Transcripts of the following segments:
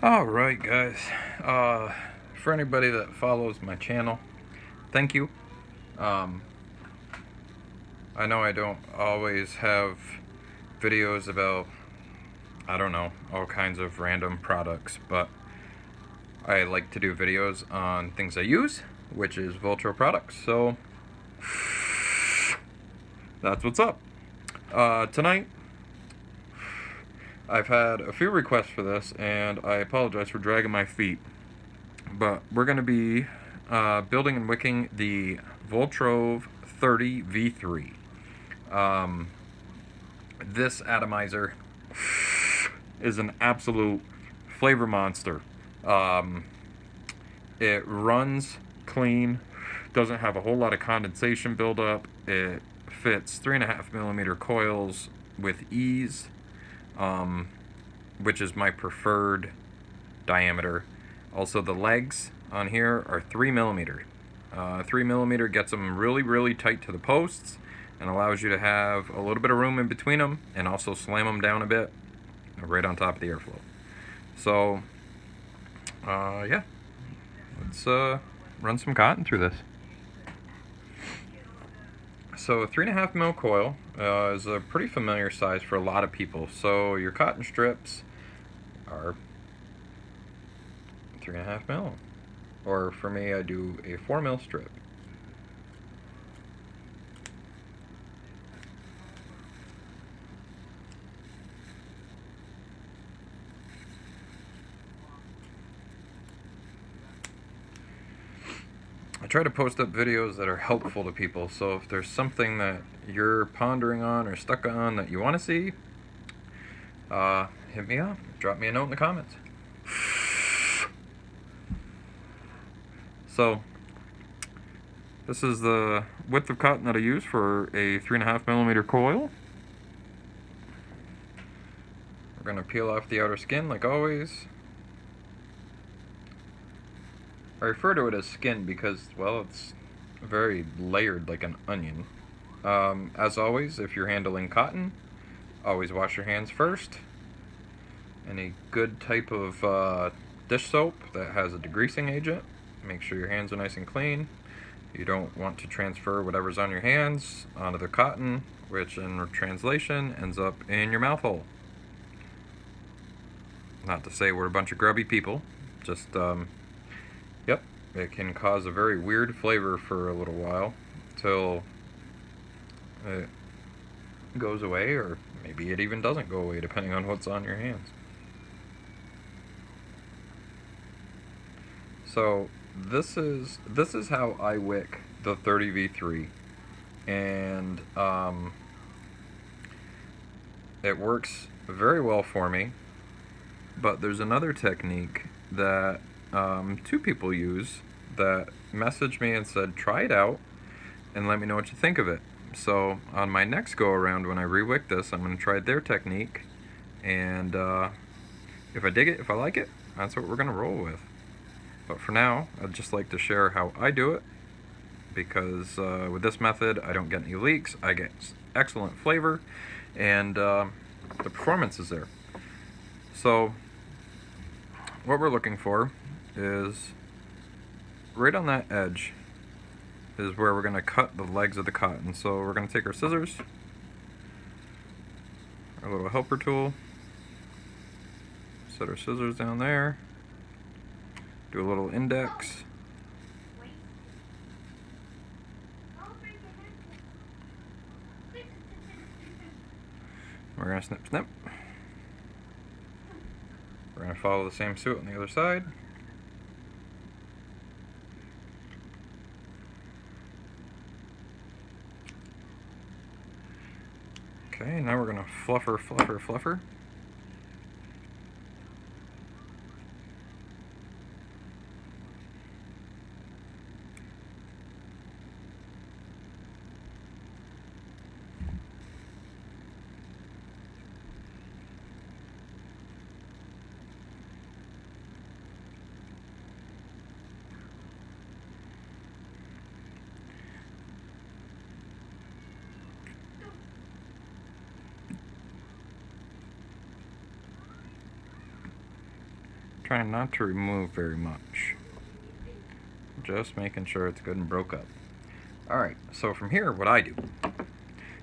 Alright guys, for anybody that follows my channel, thank you. I know I don't always have videos about, I don't know, all kinds of random products, but I like to do videos on things I use, which is Voltrove products, so that's what's up. Tonight, I've had a few requests for this, and I apologize for dragging my feet, but we're going to be building and wicking the Voltrove 30 V3. This atomizer is an absolute flavor monster. It runs clean, doesn't have a whole lot of condensation buildup. It fits 3.5mm coils with ease, which is my preferred diameter. Also, the legs on here are 3mm. 3mm gets them really tight to the posts and allows you to have a little bit of room in between them, and also slam them down a bit right on top of the airflow. So yeah, let's run some cotton through this. So a 3.5mm coil is a pretty familiar size for a lot of people. So your cotton strips are 3.5mm, or for me, I do a 4mm strip. I try to post up videos that are helpful to people, so if there's something that you're pondering on or stuck on that you want to see, hit me up, drop me a note in the comments. So, this is the width of cotton that I use for a 3.5mm coil. We're going to peel off the outer skin like always. I refer to it as skin because, well, it's very layered like an onion. As always, if you're handling cotton, always wash your hands first. Any good type of dish soap that has a degreasing agent, make sure your hands are nice and clean. You don't want to transfer whatever's on your hands onto the cotton, which in translation ends up in your mouth hole. Not to say we're a bunch of grubby people, just yep, it can cause a very weird flavor for a little while till it goes away, or maybe it even doesn't go away depending on what's on your hands. So this is how I wick the 30V3, and it works very well for me. But there's another technique that two people use that messaged me and said, try it out and let me know what you think of it. So on my next go around, when I re-wick this, I'm going to try their technique, and if I dig it, if I like it, that's what we're going to roll with. But for now, I'd just like to share how I do it, because with this method I don't get any leaks, I get excellent flavor, and the performance is there. So what we're looking for is right on that edge is where we're going to cut the legs of the cotton. So we're going to take our scissors, our little helper tool, set our scissors down there, do a little index, we're going to snip snip. We're going to follow the same suit on the other side. Okay, now we're going to fluffer. trying not to remove very much. Just making sure it's good and broke up. Alright, so from here, what I do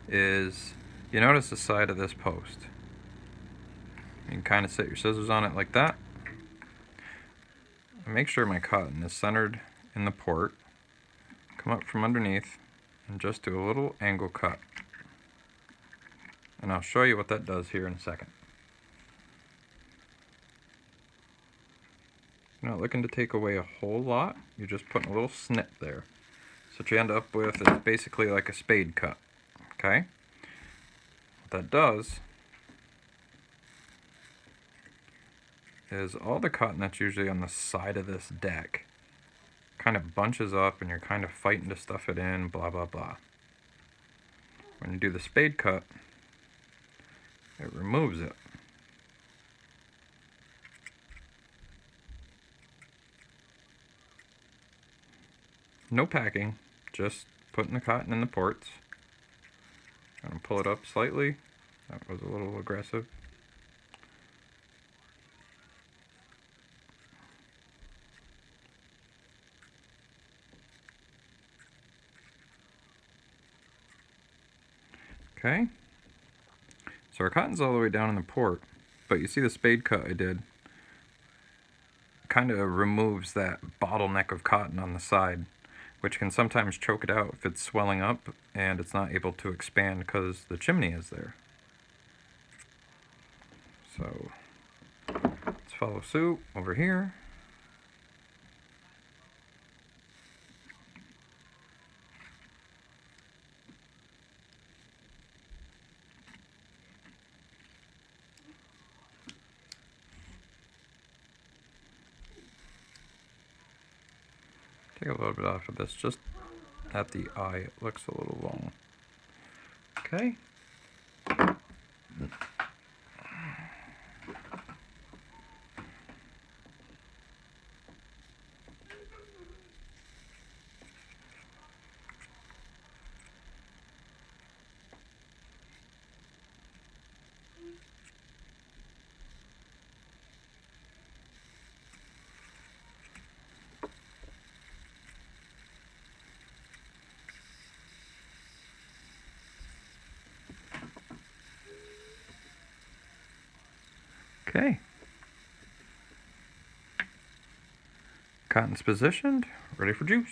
is, you notice the side of this post. You can kind of set your scissors on it like that. And make sure my cotton is centered in the port. Come up from underneath and just do a little angle cut. And I'll show you what that does here in a second. You're not looking to take away a whole lot, you're just putting a little snip there. So what you end up with is basically like a spade cut, okay? What that does is all the cotton that's usually on the side of this deck kind of bunches up and you're kind of fighting to stuff it in, blah, blah, blah. When you do the spade cut, it removes it. No packing, just putting the cotton in the ports. I'm going to pull it up slightly. That was a little aggressive. Okay, so our cotton's all the way down in the port, but you see the spade cut I did kind of removes that bottleneck of cotton on the side, which can sometimes choke it out if it's swelling up and it's not able to expand because the chimney is there. So let's follow suit over here. Take a little bit off of this, just at the eye, it looks a little long. Okay. Okay. Cotton's positioned, ready for juice.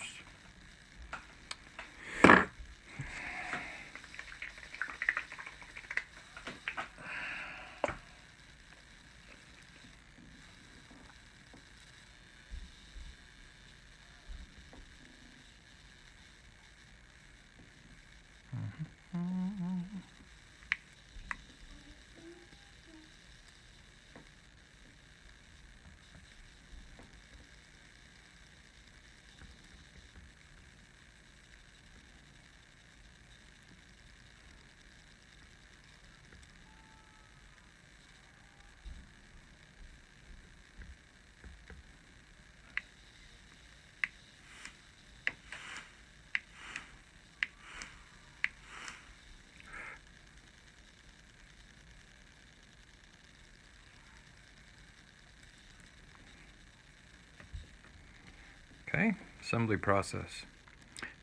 Okay, assembly process.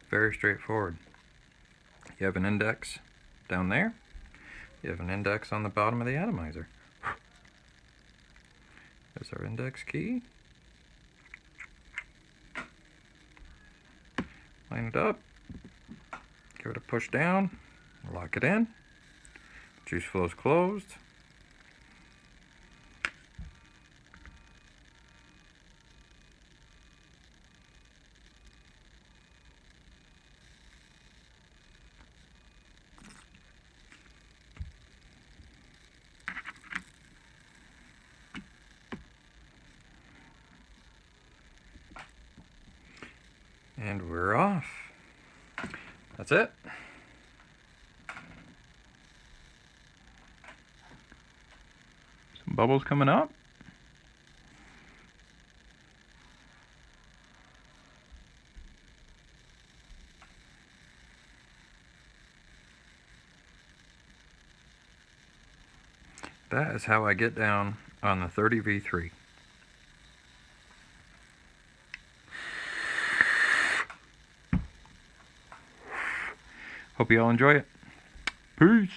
Very straightforward. You have an index down there. You have an index on the bottom of the atomizer. There's our index key. Line it up. Give it a push down. Lock it in. Juice flow's closed. And we're off. That's it. Some bubbles coming up. That is how I get down on the 30V3. Hope you all enjoy it. Peace.